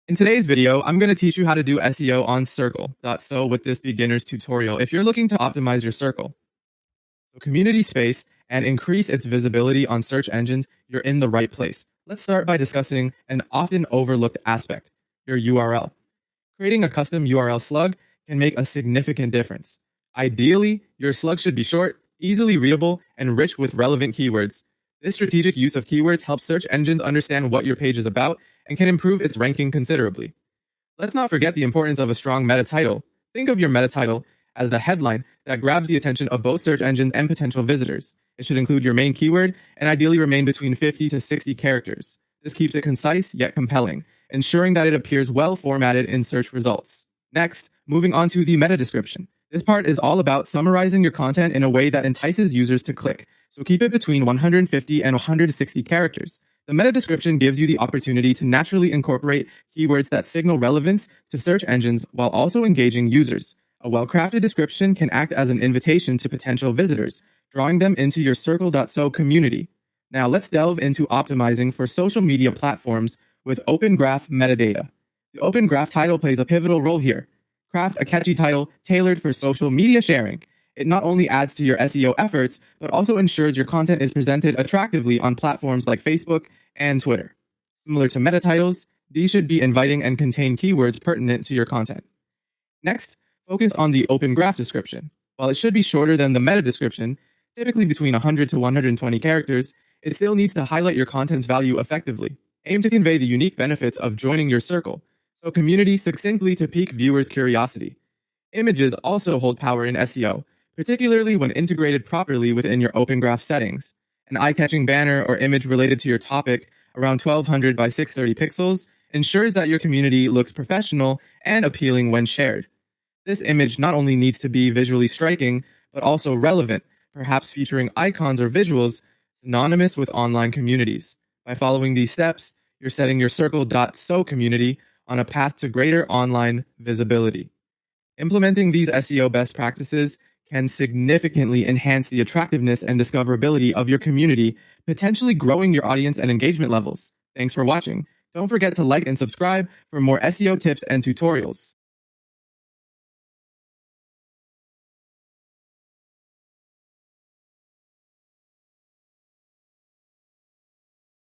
In today's video, I'm going to teach you how to do SEO on Circle.so with this beginner's tutorial if you're looking to optimize your circle. So community space and increase its visibility on search engines, you're in the right place. Let's start by discussing an often overlooked aspect, your URL. Creating a custom URL slug can make a significant difference. Ideally, your slug should be short, easily readable, and rich with relevant keywords. This strategic use of keywords helps search engines understand what your page is about and can improve its ranking considerably. Let's not forget the importance of a strong meta title. Think of your meta title as the headline that grabs the attention of both search engines and potential visitors. It should include your main keyword and ideally remain between 50 to 60 characters. This keeps it concise yet compelling, ensuring that it appears well formatted in search results. Next, moving on to the meta description. This part is all about summarizing your content in a way that entices users to click, so keep it between 150 and 160 characters. The meta description gives you the opportunity to naturally incorporate keywords that signal relevance to search engines while also engaging users. A well-crafted description can act as an invitation to potential visitors, drawing them into your Circle.so community. Now let's delve into optimizing for social media platforms with Open Graph metadata. The Open Graph title plays a pivotal role here. Craft a catchy title tailored for social media sharing. It not only adds to your SEO efforts, but also ensures your content is presented attractively on platforms like Facebook and Twitter. Similar to meta titles, these should be inviting and contain keywords pertinent to your content. Next, focus on the Open Graph description. While it should be shorter than the meta description, typically between 100 to 120 characters, it still needs to highlight your content's value effectively. Aim to convey the unique benefits of joining your circle, so community succinctly to pique viewers' curiosity. Images also hold power in SEO, particularly when integrated properly within your Open Graph settings. An eye-catching banner or image related to your topic around 1200 by 630 pixels ensures that your community looks professional and appealing when shared. This image not only needs to be visually striking, but also relevant, perhaps featuring icons or visuals synonymous with online communities. By following these steps, you're setting your Circle.so community on a path to greater online visibility. Implementing these SEO best practices can significantly enhance the attractiveness and discoverability of your community, potentially growing your audience and engagement levels. Thanks for watching. Don't forget to like and subscribe for more SEO tips and tutorials.